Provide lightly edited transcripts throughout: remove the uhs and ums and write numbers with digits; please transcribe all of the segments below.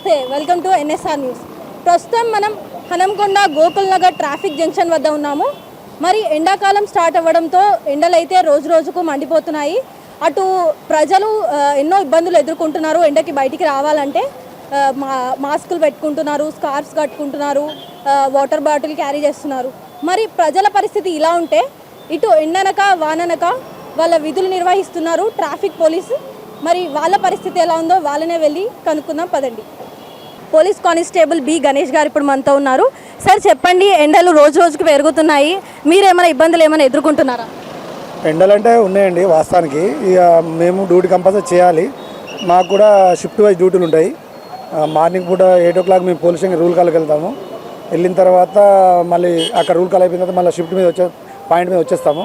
నమస్తే, welcome to NSR news. ప్రస్తుతం మనం హనంకొండ గోకుల్ నగర్ ట్రాఫిక్ జంక్షన్ వద్ద ఉన్నాము. మరి ఎండాకాలం స్టార్ట్ అవ్వడంతో ఎండలు అయితే రోజు రోజుకు మండిపోతున్నాయి. అటు ప్రజలు ఎన్నో ఇబ్బందులు ఎదుర్కొంటున్నారు. ఎండకి బయటికి రావాలంటే మాస్కులు పెట్టుకుంటున్నారు, స్కార్ఫ్స్ కట్టుకుంటున్నారు, వాటర్ బాటిల్ క్యారీ చేస్తున్నారు. మరి ప్రజల పరిస్థితి ఇలా ఉంటే ఇటు ఎండనక వాననక వాళ్ళ విధులు నిర్వహిస్తున్నారు ట్రాఫిక్ పోలీసు. మరి వాళ్ళ పరిస్థితి ఎలా ఉందో వాళ్ళనే వెళ్ళి కనుక్కుందాం పదండి. పోలీస్ కానిస్టేబుల్ బి గణేష్ గారు ఇప్పుడు మనతో ఉన్నారు. సార్ చెప్పండి, ఎండలు రోజు రోజుకు పెరుగుతున్నాయి, మీరేమైనా ఇబ్బందులు ఏమైనా ఎదుర్కొంటున్నారా? ఎండలు అంటే ఉన్నాయండి వాస్తవానికి. ఇక మేము డ్యూటీ కంపల్సరీ చేయాలి. మాకు కూడా షిఫ్ట్ వైజ్ డ్యూటీలు ఉంటాయి. మార్నింగ్ పూట 8 o'clock మేము పోలీస్ స్టేషన్ రూల్ కాల్కి వెళ్తాము. వెళ్ళిన తర్వాత మళ్ళీ అక్కడ రూల్ కాల్ అయిపోయిన తర్వాత మళ్ళీ షిఫ్ట్ మీద పాయింట్ మీద వచ్చేస్తాము.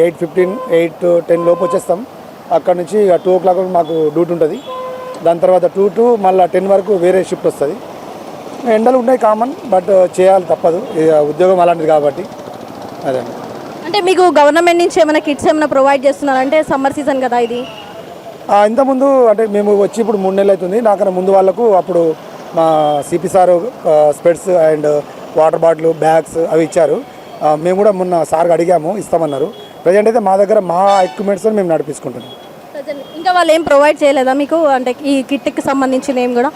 8:15, 8:10 లోపు వచ్చేస్తాం. అక్కడ నుంచి 2 o'clock మాకు డ్యూటీ ఉంటుంది. దాని తర్వాత 2 to మళ్ళీ 10 వరకు వేరే షిఫ్ట్ వస్తుంది. ఎండలు ఉన్నాయి కామన్, బట్ చేయాలి తప్పదు, ఉద్యోగం అలాంటిది కాబట్టి. అదే అంటే మీకు గవర్నమెంట్ నుంచి ఏమైనా కిట్స్ ఏమైనా ప్రొవైడ్ చేస్తున్నారు? అంటే సమ్మర్ సీజన్ కదా ఇది. ఇంతకుముందు అంటే మేము వచ్చి ఇప్పుడు 3 నెలలు అవుతుంది. నాకన్నా ముందు వాళ్ళకు అప్పుడు మా CP sir specs and water bottle, bags అవి ఇచ్చారు. మేము కూడా మొన్న సార్కి అడిగాము, ఇస్తామన్నారు. ప్రజెంట్ అయితే మా దగ్గర మా ఎక్విప్మెంట్స్ మేము నడిపించుకుంటున్నాం. ఇంకా వాళ్ళు ఏం ప్రొవైడ్ చేయలేదా మీకు? అంటే ఈ కిట్కి సంబంధించిన ఏం కూడా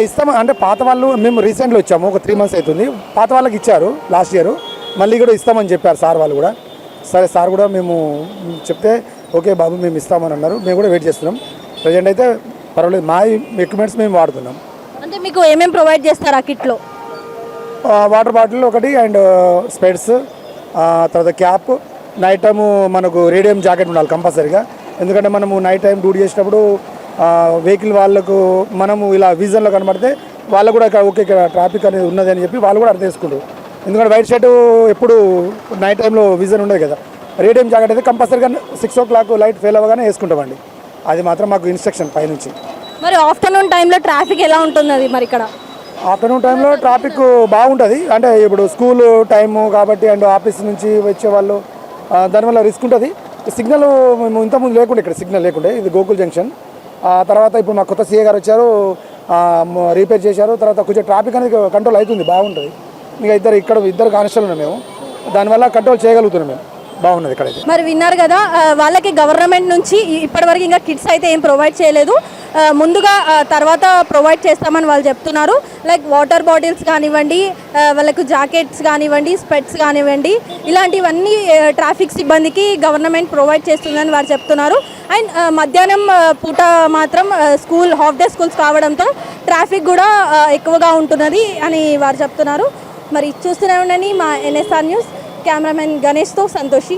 ఇస్తాం. అంటే పాత వాళ్ళు మేము రీసెంట్గా వచ్చాము, ఒక 3 months అవుతుంది. పాత వాళ్ళకి ఇచ్చారు లాస్ట్ ఇయర్, మళ్ళీ కూడా ఇస్తామని చెప్పారు సార్ వాళ్ళు కూడా. సరే సార్ కూడా మేము చెప్తే ఓకే బాబు మేము ఇస్తామని అన్నారు. మేము కూడా వెయిట్ చేస్తున్నాం. ప్రజెంట్ అయితే పర్వాలేదు, మా ఎక్విప్మెంట్స్ మేము వాడుతున్నాం. అంటే మీకు ఏమేమి ప్రొవైడ్ చేస్తారు ఆ కిట్లో? వాటర్ బాటిల్ ఒకటి అండ్ స్పెడ్స్, తర్వాత క్యాప్, నైట్ టైము మనకు రేడియం జాకెట్ ఉండాలి కంపల్సరీగా. ఎందుకంటే మనము నైట్ టైం డ్యూటీ చేసేటప్పుడు వెహికల్ వాళ్ళకు మనము ఇలా విజన్లో కనబడితే వాళ్ళు కూడా ఓకే ఇక్కడ ట్రాఫిక్ అనేది ఉన్నది అని చెప్పి వాళ్ళు కూడా అర్థం చేసుకుంటారు. ఎందుకంటే వైట్ షర్ట్ ఎప్పుడు నైట్ టైంలో విజన్ ఉండదు కదా. రేడియం జాకెట్ అయితే కంపల్సరీగా 6 o'clock లైట్ ఫెయిల్ అవ్వగానే వేసుకుంటామండి. అది మాత్రం మాకు ఇన్స్ట్రక్షన్ పైనుంచి. మరి ఆఫ్టర్నూన్ టైంలో ట్రాఫిక్ ఎలా ఉంటుంది? మరి ఇక్కడ ఆఫ్టర్నూన్ టైంలో ట్రాఫిక్ బాగుంటుంది. అంటే ఇప్పుడు స్కూల్ టైము కాబట్టి అండ్ ఆఫీస్ నుంచి వచ్చే వాళ్ళు, దానివల్ల రిస్క్ ఉంటుంది. సిగ్నల్ మేము ఇంతకుముందు లేకుండా, ఇక్కడ సిగ్నల్ లేకుండే, ఇది గోకుల్ జంక్షన్. తర్వాత ఇప్పుడు మా కొత్త సీఏ గారు వచ్చారు, రిపేర్ చేశారు. తర్వాత కొంచెం ట్రాఫిక్ అనేది కంట్రోల్ అవుతుంది, బాగుంటుంది. ఇంకా ఇద్దరు కానిస్టేబుల్ ఉన్నాం మేము, దానివల్ల కంట్రోల్ చేయగలుగుతున్నాం మేము. బాగున్నది ఇక్కడైతే. మరి విన్నారు కదా, వాళ్ళకి గవర్నమెంట్ నుంచి ఇప్పటివరకు ఇంకా కిట్స్ అయితే ఏం ప్రొవైడ్ చేయలేదు. ముందుగా తర్వాత ప్రొవైడ్ చేస్తామని వాళ్ళు చెప్తున్నారు. లైక్ వాటర్ బాటిల్స్ కానివ్వండి, వాళ్ళకు జాకెట్స్ కానివ్వండి, స్పెట్స్ కానివ్వండి, ఇలాంటివన్నీ ట్రాఫిక్ సిబ్బందికి గవర్నమెంట్ ప్రొవైడ్ చేస్తుందని వారు చెప్తున్నారు. అండ్ మధ్యాహ్నం పూట మాత్రం హాఫ్ డే స్కూల్స్ కావడంతో ట్రాఫిక్ కూడా ఎక్కువగా ఉంటున్నది అని వారు చెప్తున్నారు. మరి చూస్తూనే ఉండండి మా ఎన్ఎస్ఆర్ న్యూస్. కెమెరామెన్ గణేష్తో సంతోషి.